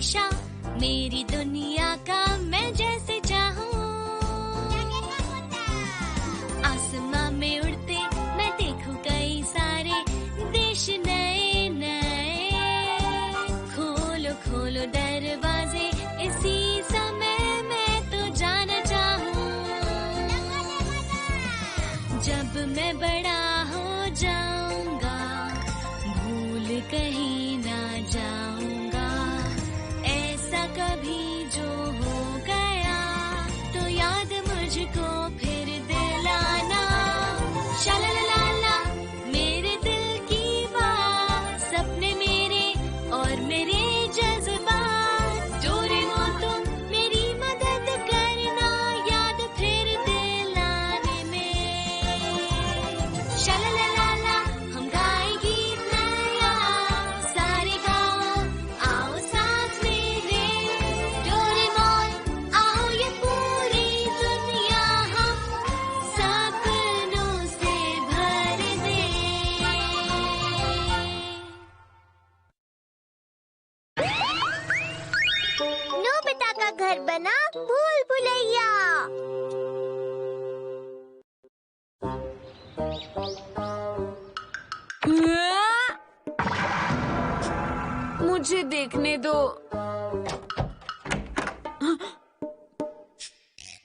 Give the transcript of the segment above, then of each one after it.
नक्शा मेरी दुनिया का मैं जैसे चाहूँ। आसमां में उड़ते मैं देखूं कई सारे देश नए नए। खोलो खोलो दरवाजे इसी समय मैं तो जाना चाहूँ। जब मैं बड़ा हो जाऊंगा भूल कहीं ना जाऊंगा। ऐसा कभी जो हो गया तो याद मुझको फिर दिलाना। शालालाला मेरे दिल की बात, सपने मेरे और मेरे जज्बात। डोरेमोन तुम मेरी मदद करना याद फिर दिलाने में। शालालाला हम गाए गीत नया, सारे गाओ आओ साथ मेरे। डोरेमोन आओ ये पूरी दुनिया हम सपनों से भर दे। नोबिता का घर बना भूल भुलैया। मुझे देखने दो।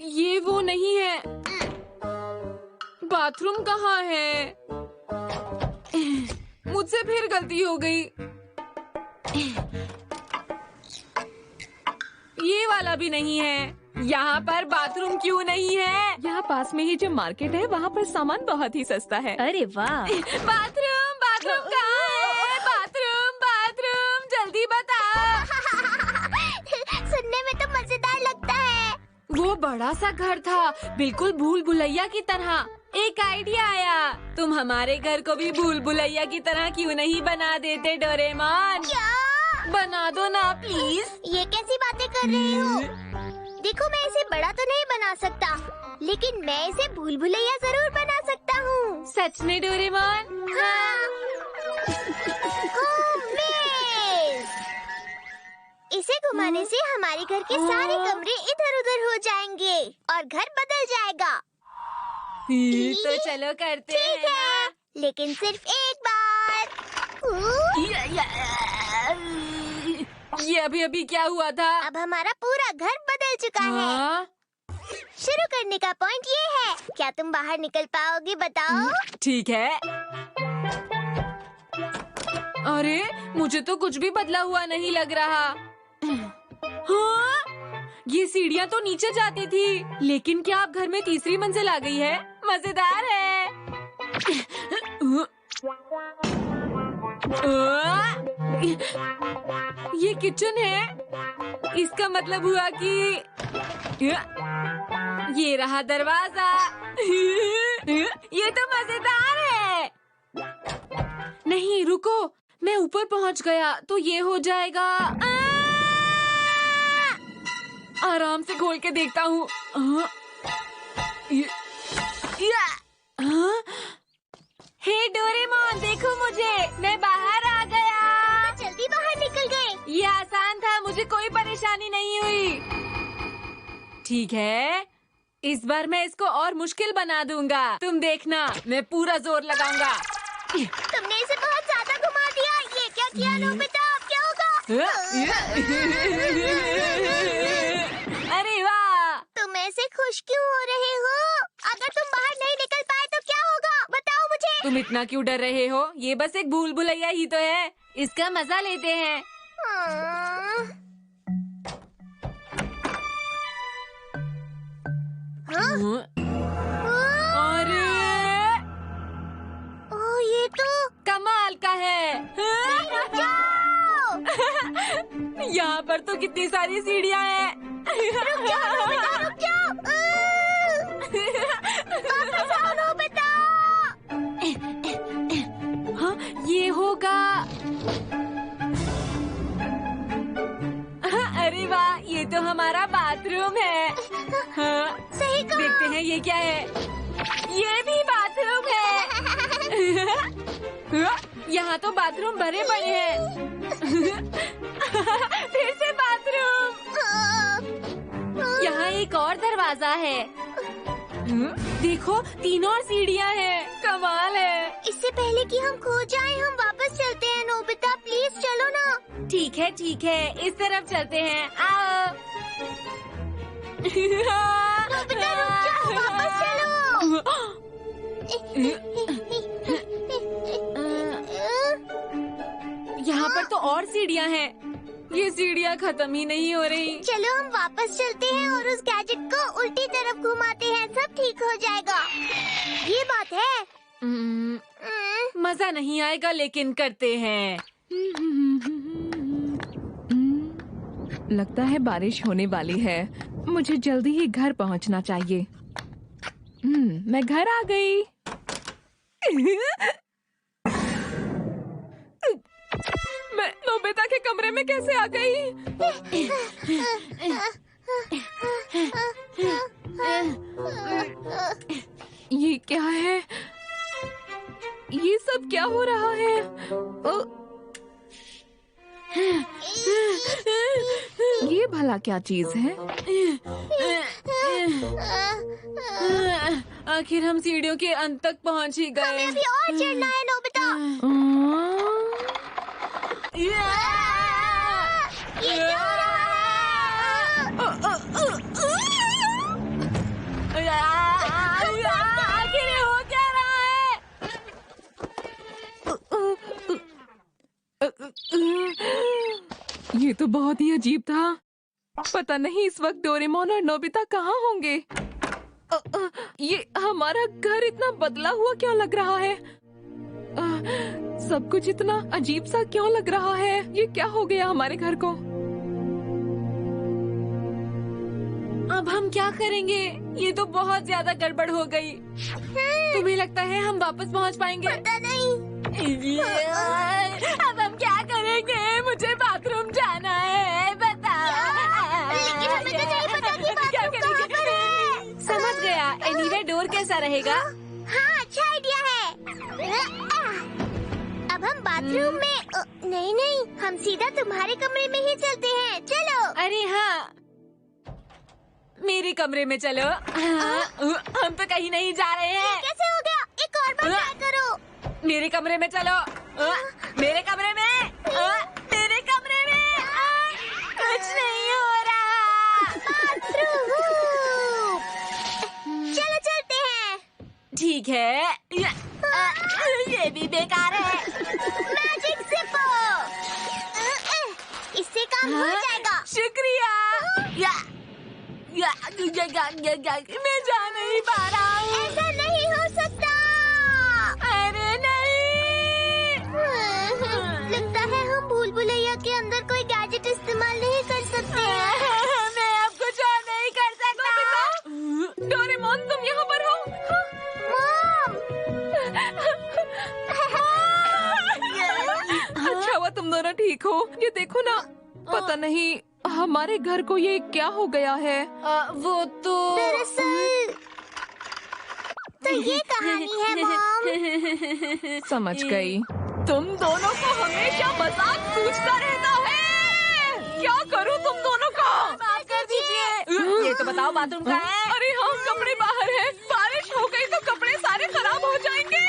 ये वो नहीं है। बाथरूम कहाँ है? मुझसे फिर गलती हो गई। ये वाला भी नहीं है। यहाँ पर बाथरूम क्यों नहीं है? यहाँ पास में ही जो मार्केट है वहाँ पर सामान बहुत ही सस्ता है। अरे वाह। बाथरूम बाथरूम कहाँ है? बाथरूम बाथरूम जल्दी बताओ। सुनने में तो मजेदार लगता है। वो बड़ा सा घर था, बिल्कुल भूल भुलैया की तरह। एक आइडिया आया, तुम हमारे घर को भी भूल भुलैया की तरह क्यों नहीं बना देते डोरेमोन? क्या? बना दो ना प्लीज। ये कैसी बातें कर रहे हो? देखो मैं इसे बड़ा तो नहीं बना सकता, लेकिन मैं इसे भूल भुलैया जरूर बना सकता हूँ। सच में डोरेमोन? हाँ। घूमें। इसे घुमाने से हमारे घर के सारे कमरे इधर उधर हो जाएंगे और घर बदल जाएगा। तो चलो करते ठीक हैं है, लेकिन सिर्फ एक बार। ये अभी क्या हुआ था? अब हमारा पूरा घर बदल चुका है। हाँ? शुरू करने का पॉइंट ये है। क्या तुम बाहर निकल पाओगे बताओ? ठीक है। अरे मुझे तो कुछ भी बदला हुआ नहीं लग रहा। हाँ? ये सीढ़ियाँ तो नीचे जाती थी, लेकिन क्या अब घर में तीसरी मंजिल आ गई है? मजेदार है। ये किचन है। इसका मतलब हुआ कि ये रहा दरवाजा। ये तो मजेदार है। नहीं रुको, मैं ऊपर पहुंच गया तो ये हो जाएगा। आराम से खोल के देखता हूँ। हे डोरेमोन देखो मुझे, मैं बाहर आ गया। तो जल्दी बाहर निकल गए। ये आसान था, मुझे कोई परेशानी नहीं हुई। ठीक है, इस बार मैं इसको और मुश्किल बना दूंगा। तुम देखना, मैं पूरा जोर लगाऊंगा। तुमने इसे बहुत ज्यादा घुमा दिया। ये क्या किया नोबिता? अब क्या होगा? अरे वाह! तुम ऐसे खुश क्यों हो रहे हो? अगर तुम बाहर नहीं निकल पाए तो क्या होगा? बताओ मुझे। तुम इतना क्यों डर रहे हो? ये बस एक भूल भुलैया ही तो है। इसका मजा लेते हैं। हाँ? अरे ओह, ये तो कमाल का है। यहाँ पर तो कितनी सारी सीढ़ियाँ हैं। रुक जाओ। वापस आओ नोबिता। हाँ, ये होगा। अरे वाह, ये तो हमारा बाथरूम है। हाँ, सही कहा। देखते हैं ये क्या है। ये भी बाथरूम है। यहाँ तो बाथरूम भरे पड़े हैं। फिर से ताज़ा है। देखो 3 और सीढ़ियाँ हैं। कमाल है। इससे पहले कि हम खो जाएं, हम वापस चलते हैं। नोबिता प्लीज चलो ना। ठीक है, इस तरफ चलते हैं। आओ। नोबिता रुक जाओ, वापस चलो। यहाँ पर तो और सीढ़ियाँ हैं। ये सीढ़ियाँ खत्म ही नहीं हो रही। चलो हम वापस चलते हैं और उस गैजेट को उल्टी तरफ घुमाते हैं, सब ठीक हो जाएगा। ये बात है। मजा नहीं आएगा लेकिन करते हैं। लगता है बारिश होने वाली है। मुझे जल्दी ही घर पहुंचना चाहिए। मैं घर आ गई। मैं नोबिता के कमरे में कैसे आ गई? ये क्या है? ये सब क्या हो रहा है? ये भला क्या चीज है? आखिर हम सीढ़ियों के अंत तक पहुंच ही गए। हमें अभी और चढ़ना है नोबिता। ये क्या हो रहा है? आखिर हो क्या रहा है? ये तो बहुत ही अजीब था। पता नहीं इस वक्त डोरेमोन और नोबिता कहाँ होंगे। ये हमारा घर इतना बदला हुआ क्यों लग रहा है? सब कुछ इतना अजीब सा क्यों लग रहा है? ये क्या हो गया हमारे घर को? अब हम क्या करेंगे? ये तो बहुत ज्यादा गड़बड़ हो गई। तुम्हें लगता है हम वापस पहुंच पाएंगे? पता नहीं। अब हम क्या करेंगे? मुझे बाथरूम जाना है। बता। लेकिन हमें तो नहीं पता कि बाथरूम कहाँ पर है। समझ गया। एनीवे डोर कैसा रहेगा? हाँ, अच्छा आइडिया है। अब हम बाथरूम में नहीं, हम सीधा तुम्हारे कमरे में ही चलते हैं। चलो। अरे हाँ, मेरे कमरे में चलो। हम तो कहीं नहीं जा रहे हैं। कैसे हो गया? एक और बार ट्राई करो। मेरे कमरे में चलो। मेरे कमरे में। मेरे कमरे में। कुछ नहीं हो रहा। बाथरूम। चलो चलते हैं। ठीक है। ये भी बेकार है। मैजिक सिपो। इससे काम हो जाएगा। शुक्रिया। मैं जा नहीं पा रहा हूँ। ऐसा नहीं हो सकता। अरे नहीं। लगता है हम भूल भुलैया के अंदर कोई गैजेट इस्तेमाल नहीं कर सकते हैं। मैं अब कुछ और नहीं कर सकता। डोरेमोन तुम यहाँ पर हो? मॉम। अच्छा हुआ तुम दोनों ठीक हो। ये देखो ना, पता नहीं हमारे घर को ये क्या हो गया है। वो तो दरअसल तो ये कहानी है मॉम। समझ गई। तुम दोनों को हमेशा मजाक सूझता रहता है। क्या करूं तुम दोनों को? माफ कर दीजिए। ये तो बताओ बाथरूम कहाँ है? अरे हाँ, कपड़े बाहर हैं। बारिश हो गई तो कपड़े सारे खराब हो जाएंगे।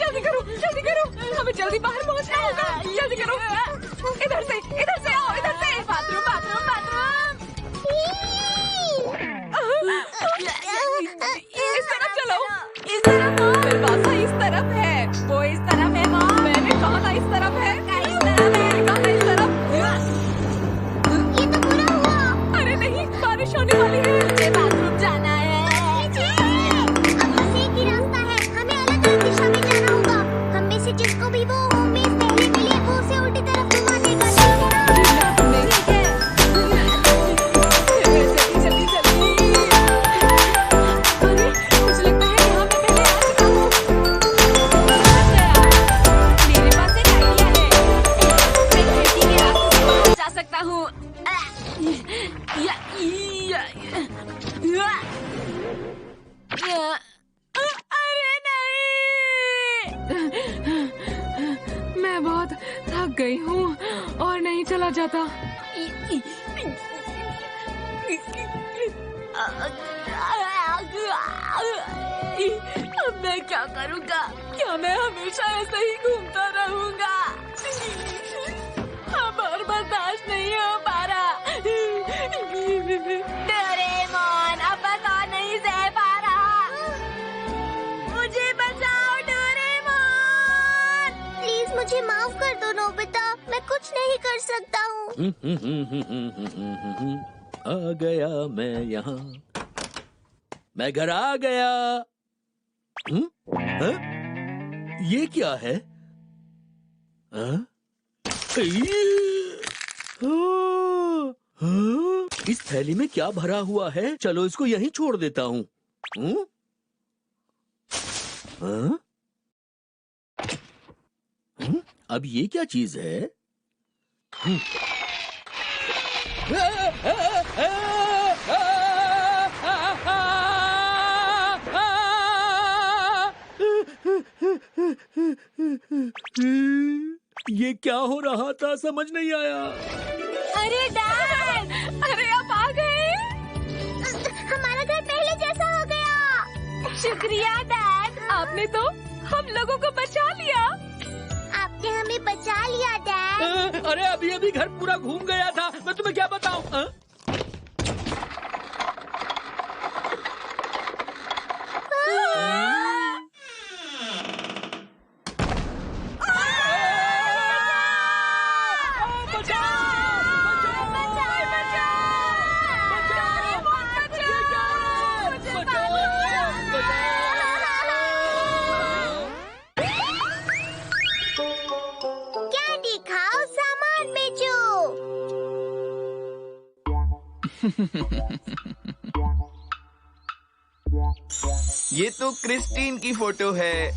जल्दी करो, जल्दी करो। हमें जल्दी बाहर पहुंचना होगा। जल्दी करो। इधर से आओ, इधर से। Bathroom bathroom bathroom. इस तरफ चलो। इस तरफ। दरवाजा इस तरफ है। वो इस तरफ है मॉम। मैंने कहा ना इस तरफ है। इस तरफ है। मैंने कहा इस तरफ। ये तो बुरा हुआ। अरे नहीं, बारिश होने वाली है। मुझे बाथरूम जाना है। अब बस एक ही रास्ता है। हमें अलग अलग दिशा में जाना होगा। हम में से जिसको भी वो होममेड पहले मिले वो उसे उल्टी तरफ घुमा देगा। ठीक है। जल्दी जल्दी। अरे मुझे लगता है यहाँ मैं पहले आ चुका हूँ। मेरे पास एक आइडिया है। मैं खिड़की के रास्ते से बाहर जा सकता हूँ। अरे नहीं। मैं बहुत थक गई हूँ और नहीं चला जाता। अब मैं क्या करूँगा? क्या मैं हमेशा ऐसे ही घूमता रहूँगा? अब और बर्दाश्त नहीं हो पा रहा। डोरेमोन, अब बस और नहीं सह पा रहा। मुझे बचाओ डोरेमोन। प्लीज मुझे माफ कर दो नोबिता, मैं कुछ नहीं कर सकता हूँ। आ गया मैं यहाँ, मैं घर आ गया। हाँ? ये क्या है? हाँ? इस थैली में क्या भरा हुआ है? चलो इसको यहीं छोड़ देता हूँ। अब ये क्या चीज है? ये क्या हो रहा था, समझ नहीं आया। अरे डैड, अरे आप आ गए। हमारा घर पहले जैसा हो गया। शुक्रिया डैड, आपने तो हम लोगों को बचा लिया। आपने हमें बचा लिया डैड। अरे अभी अभी घर पूरा घूम गया था, मैं तुम्हें क्या बताऊं? कैंडी खाओ, सामान बेचो। ये तो क्रिस्टीन की फोटो है।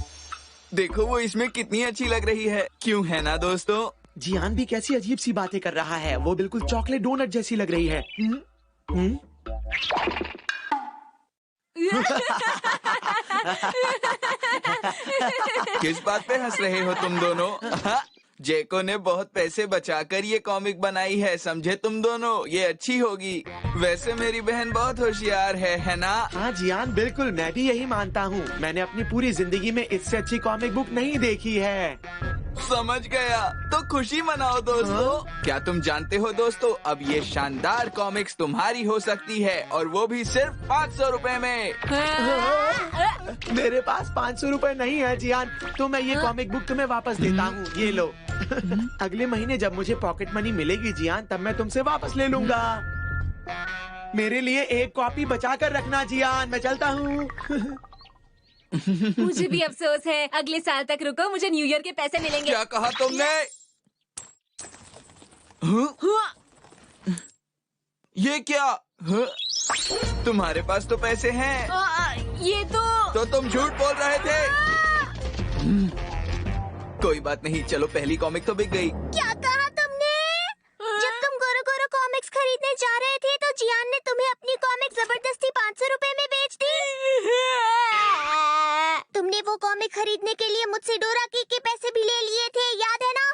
देखो वो इसमें कितनी अच्छी लग रही है, क्यों है ना दोस्तों? जियान भी कैसी अजीब सी बातें कर रहा है। वो बिल्कुल चॉकलेट डोनट जैसी लग रही है। किस बात पे हंस रहे हो तुम दोनों? जेको ने बहुत पैसे बचाकर ये कॉमिक बनाई है, समझे तुम दोनों? ये अच्छी होगी। वैसे मेरी बहन बहुत होशियार है ना? हाँ जियान, बिल्कुल मैं भी यही मानता हूँ। मैंने अपनी पूरी जिंदगी में इससे अच्छी कॉमिक बुक नहीं देखी है। समझ गया, तो खुशी मनाओ दोस्तों। क्या तुम जानते हो दोस्तों, अब ये शानदार कॉमिक्स तुम्हारी हो सकती है, और वो भी सिर्फ 500 रुपए में। मेरे पास 500 रुपए नहीं है जियान, तो मैं ये कॉमिक बुक तुम्हें वापस देता हूँ। ये लो। अगले महीने जब मुझे पॉकेट मनी मिलेगी जियान, तब मैं तुमसे वापस ले लूंगा। मेरे लिए एक कॉपी बचा कर रखना जियान, मैं चलता हूँ। मुझे भी अफसोस है। अगले साल तक रुको, मुझे न्यू ईयर के पैसे मिलेंगे। क्या कहा तुमने? ये क्या? तुम्हारे पास तो पैसे हैं। ये तो तुम झूठ बोल रहे थे। कोई बात नहीं, चलो पहली कॉमिक तो बिक गई। क्या कहा तुमने? जब तुम गोरो गोरो कॉमिक्स खरीदने जा रहे थे, तो जियान ने तुम्हें अपनी कॉमिक जबरदस्ती 500 रुपए में बेच दी। तुमने वो कॉमिक खरीदने के लिए मुझसे डोरा के पैसे भी ले लिए थे, याद है ना?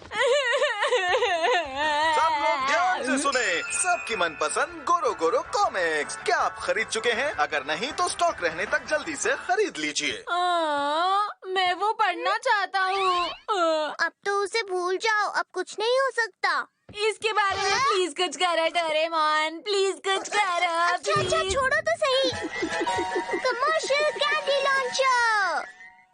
सब लोग ध्यान से सुने, सबकी मनपसंद गोरो गोरो कॉमिक्स क्या आप खरीद चुके हैं? अगर नहीं तो स्टॉक रहने तक जल्दी से खरीद लीजिए। मैं वो पढ़ना चाहता हूँ। अब तो उसे भूल जाओ, अब कुछ नहीं हो सकता। इसके बारे में प्लीज कुछ करो डोरेमोन, प्लीज कुछ करो। अच्छा छोड़ो तो सही। Commercial candy launcher.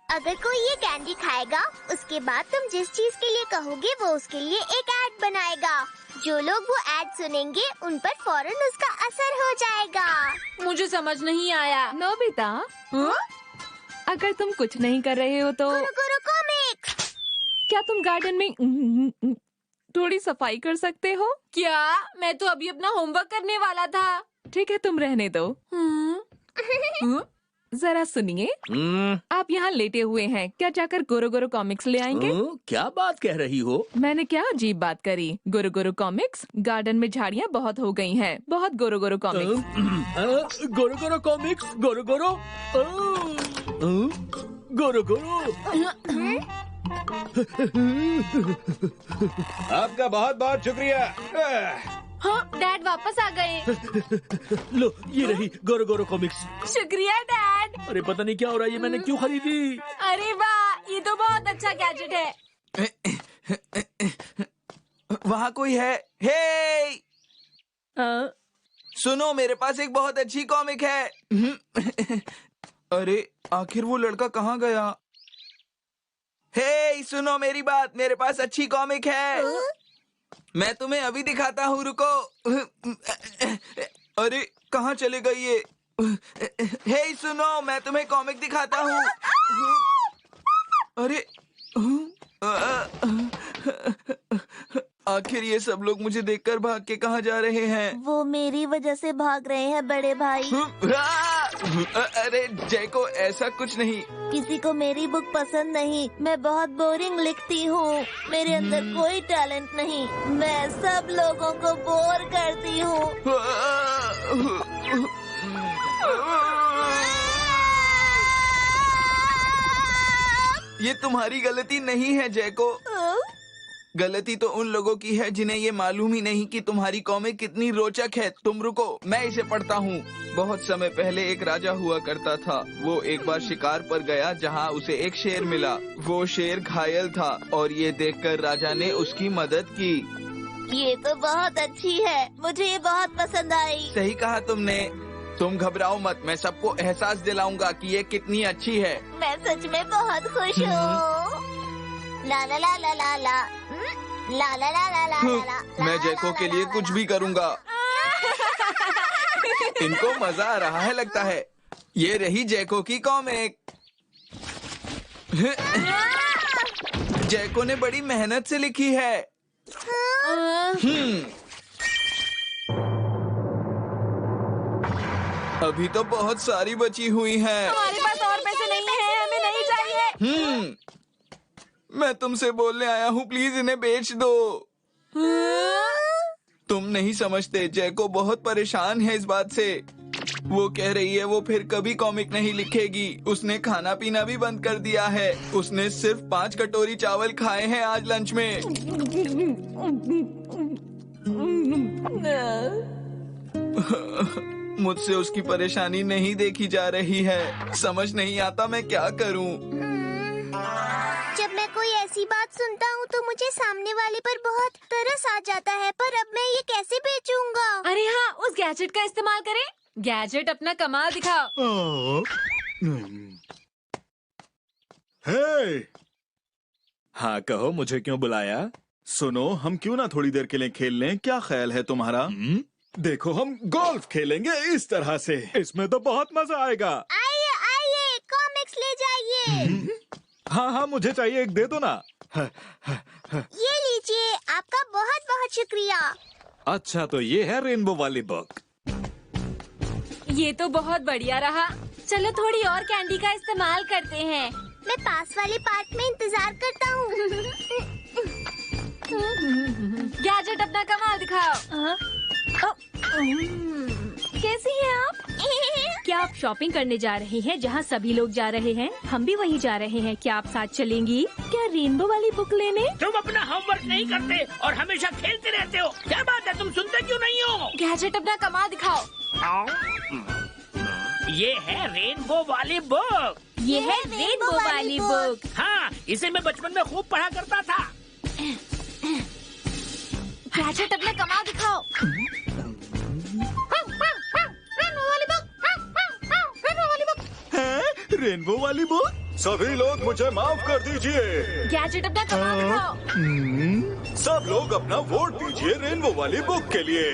अगर कोई ये कैंडी खाएगा, उसके बाद तुम जिस चीज के लिए कहोगे वो उसके लिए एक ऐड बनाएगा। जो लोग वो ऐड सुनेंगे, उन पर फौरन उसका असर हो जाएगा। मुझे समझ नहीं आया। नोबिता, अगर तुम कुछ नहीं कर रहे हो तो गोरो गोरो कॉमिक्स। क्या तुम गार्डन में थोड़ी सफाई कर सकते हो? क्या? मैं तो अभी अपना होमवर्क करने वाला था। ठीक है, तुम रहने दो। जरा सुनिए, आप यहाँ लेटे हुए हैं, क्या जाकर गोरो गोरो कॉमिक्स ले आएंगे? क्या बात कह रही हो? मैंने क्या अजीब बात करी? गोरो गोरो कॉमिक्स, गार्डन में झाड़ियाँ बहुत हो गई हैं, बहुत गोरो गोरो कॉमिक्स। गोरो गोरो कॉमिक्स, गोरो गोरो गोरो गोरो। आपका बहुत बहुत शुक्रिया। हाँ, डैड वापस आ गए। लो ये रही गोरो गोरो कॉमिक्स। शुक्रिया डैड। अरे पता नहीं क्या हो रहा है, ये मैंने क्यों खरीदी? अरे वाह, ये तो बहुत अच्छा गैजेट है। वहाँ कोई है? हे! सुनो, मेरे पास एक बहुत अच्छी कॉमिक है। अरे आखिर वो लड़का कहाँ गया? हे सुनो मेरी बात, मेरे पास अच्छी कॉमिक है। मैं तुम्हें अभी दिखाता हूँ, रुको। अरे कहाँ चले गई ये? हे सुनो, मैं तुम्हें कॉमिक दिखाता हूँ। अरे आखिर ये सब लोग मुझे देखकर भाग के कहाँ जा रहे हैं? वो मेरी वजह से भाग रहे हैं बड़े भाई। अरे जैको, ऐसा कुछ नहीं। किसी को मेरी बुक पसंद नहीं। मैं बहुत बोरिंग लिखती हूँ। मेरे अंदर कोई टैलेंट नहीं। मैं सब लोगों को बोर करती हूँ। ये तुम्हारी गलती नहीं है जैको। गलती तो उन लोगों की है जिन्हें ये मालूम ही नहीं कि तुम्हारी कॉमिक कितनी रोचक है। तुम रुको, मैं इसे पढ़ता हूँ। बहुत समय पहले एक राजा हुआ करता था। वो एक बार शिकार पर गया जहाँ उसे एक शेर मिला। वो शेर घायल था और ये देखकर राजा ने उसकी मदद की। ये तो बहुत अच्छी है। मुझे ये बहुत पसंद आई। सही कहा तुमने। तुम घबराओ मत, मैं सबको एहसास दिलाऊंगा कि ये कितनी अच्छी है। मैं सच में बहुत खुश हूँ। ला ला ला ला ला ला ला ला ला ला ला ला। मैं जैको के लिए कुछ भी करूँगा। इनको मजा आ रहा है लगता है। ये रही जैको की कॉमिक। जैको ने बड़ी मेहनत से लिखी है। अभी तो बहुत सारी बची हुई हैं। हमारे पास और पैसे नहीं हैं, हमें नहीं चाहिए। मैं तुमसे बोलने आया हूँ, प्लीज इन्हें बेच दो। तुम नहीं समझते, जैको बहुत परेशान है इस बात से। वो कह रही है वो फिर कभी कॉमिक नहीं लिखेगी। उसने खाना पीना भी बंद कर दिया है। उसने सिर्फ 5 कटोरी चावल खाए हैं आज लंच में। मुझसे उसकी परेशानी नहीं देखी जा रही है। समझ नहीं आता मैं क्या करूं। जब मैं कोई ऐसी बात सुनता हूँ तो मुझे सामने वाले पर बहुत तरस आ जाता है। पर अब मैं ये कैसे बेचूंगा? अरे हाँ, उस गैजेट का इस्तेमाल करें। गैजेट अपना कमाल दिखाओ। हे! हाँ कहो, मुझे क्यों बुलाया? सुनो, हम क्यों ना थोड़ी देर के लिए खेल लें? क्या ख्याल है तुम्हारा? देखो, हम गोल्फ खेलेंगे इस तरह से। इसमें तो बहुत मजा आएगा। आइए आइए, कॉमिक्स ले जाइए। हाँ हाँ, मुझे चाहिए, एक दे दो ना। ये लीजिए, आपका बहुत बहुत शुक्रिया। अच्छा, तो ये है रेनबो वाली बुक। ये तो बहुत बढ़िया रहा। चलो थोड़ी और कैंडी का इस्तेमाल करते हैं। मैं पास वाले पार्क में इंतजार करता हूँ। गैजेट अपना कमाल दिखाओ। कैसी हैं आप? क्या आप शॉपिंग करने जा रहे हैं जहां सभी लोग जा रहे हैं? हम भी वहीं जा रहे हैं। क्या आप साथ चलेंगी? क्या रेनबो वाली बुक लेने? तुम अपना होमवर्क नहीं करते और हमेशा खेलते रहते हो। क्या बात है, तुम सुनते क्यों नहीं हो? गैजेट अपना कमाल दिखाओ। ये है रेनबो वाली बुक। ये है रेनबो वाली बुक। हाँ, इसे मैं बचपन में खूब पढ़ा करता था। गैजेट अपना कमाल दिखाओ। रेनबो वाली बुक? सभी लोग मुझे माफ कर दीजिए। गैजेट अपना कमाल दिखाओ। सब लोग अपना वोट दीजिए रेनबो वाली बुक के लिए।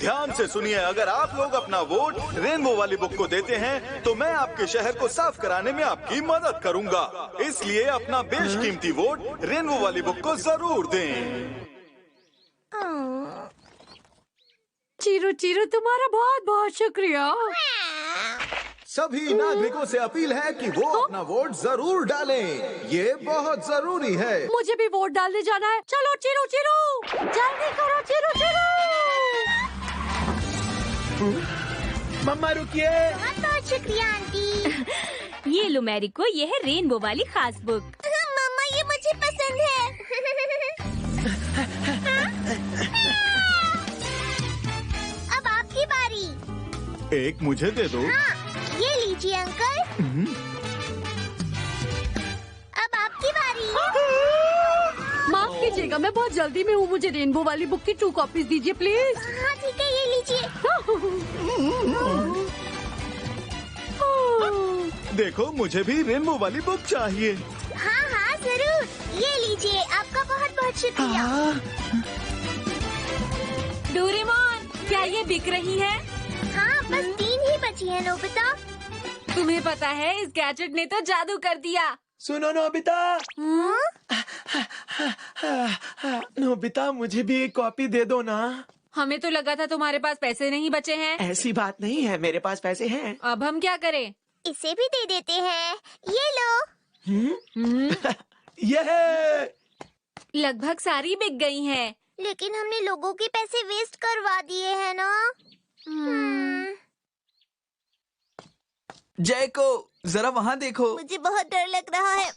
ध्यान से सुनिए, अगर आप लोग अपना वोट रेनबो वाली बुक को देते हैं तो मैं आपके शहर को साफ कराने में आपकी मदद करूंगा। इसलिए अपना बेशकीमती वोट रेनबो वाली बुक को जरूर दें। चीरू चीरू, तुम्हारा बहुत बहुत शुक्रिया। सभी नागरिकों से अपील है कि वो अपना वोट जरूर डालें। ये बहुत जरूरी है। मुझे भी वोट डालने जाना है। चलो चीरू चीरू, जल्दी करो चीरू चीरू। मम्मा रुकिए। बहुत बहुत शुक्रिया आंटी। ये लो मैरिको, ये है रेनबो वाली खास बुक। मम्मा, ये मुझे पसंद है। एक मुझे दे दो। हाँ, ये लीजिए अंकल। अब आपकी बारी है। माफ कीजिएगा, मैं बहुत जल्दी में हूँ। मुझे रेनबो वाली बुक की 2 कॉपीज दीजिए प्लीज। हाँ ठीक है, ये लीजिए। देखो, मुझे भी रेनबो वाली बुक चाहिए। हाँ हाँ जरूर, ये लीजिए। आपका बहुत बहुत शुक्रिया। डोरेमोन, क्या ये बिक रही है? हाँ, बस 3 ही बची है नोबिता। तुम्हें पता है, इस गैजेट ने तो जादू कर दिया। सुनो नोबिता। नोबिता, मुझे भी एक कॉपी दे दो ना। हमें तो लगा था तुम्हारे पास पैसे नहीं बचे हैं। ऐसी बात नहीं है, मेरे पास पैसे हैं। अब हम क्या करें? इसे भी दे देते हैं। ये लो। ये लगभग सारी बिक गई हैं। लेकिन हमने लोगों के पैसे वेस्ट करवा दिए हैं ना। जय को जरा वहाँ देखो। मुझे बहुत डर लग रहा है।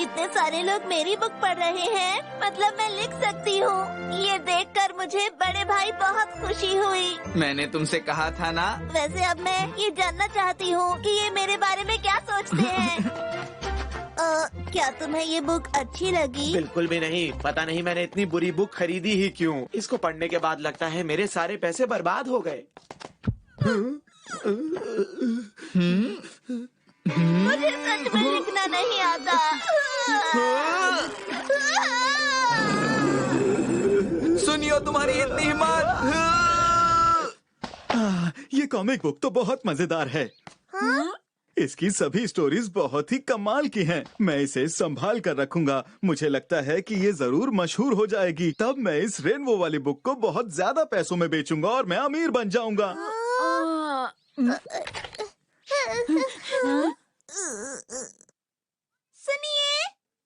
इतने सारे लोग मेरी बुक पढ़ रहे हैं, मतलब मैं लिख सकती हूँ। ये देखकर मुझे बड़े भाई बहुत खुशी हुई। मैंने तुमसे कहा था ना। वैसे अब मैं ये जानना चाहती हूँ कि ये मेरे बारे में क्या सोचते हैं। क्या तुम्हें ये बुक अच्छी लगी? बिल्कुल भी नहीं। पता नहीं मैंने इतनी बुरी बुक खरीदी ही क्यों। इसको पढ़ने के बाद लगता है मेरे सारे पैसे बर्बाद हो गए। मुझे सच में लिखना नहीं आता। सुनियो, तुम्हारी इतनी हिम्मत। ये कॉमिक बुक तो बहुत मजेदार है। इसकी सभी स्टोरीज बहुत ही कमाल की हैं। मैं इसे संभाल कर रखूंगा। मुझे लगता है कि ये जरूर मशहूर हो जाएगी। तब मैं इस रेनबो वाली बुक को बहुत ज्यादा पैसों में बेचूंगा और मैं अमीर बन जाऊंगा। सुनिए,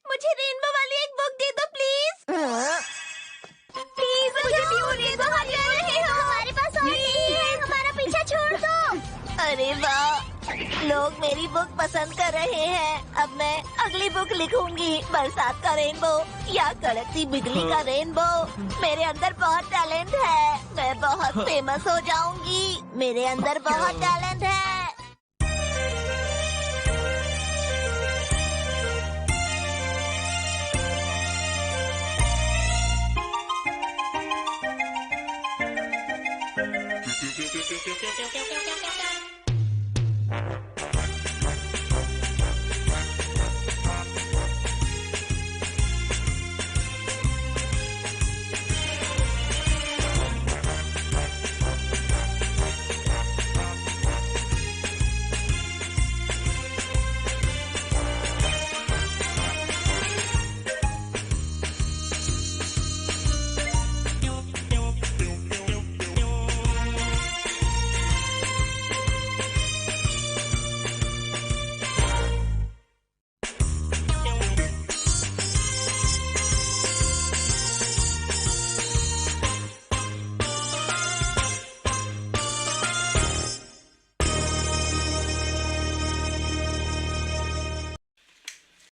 मुझे रेनबो वाली एक बुक दे दो प्लीज। प्लीज मुझे भी वो दे दो। हमारे पास और नहीं है, हमारा पीछा छोड़ दो। अरे वाह, लोग मेरी बुक पसंद कर रहे हैं। अब मैं अगली बुक लिखूंगी, बरसात का रेनबो या कड़कती बिजली का रेनबो। मेरे अंदर बहुत टैलेंट है, मैं बहुत फेमस हो जाऊंगी। मेरे अंदर बहुत टैलेंट है।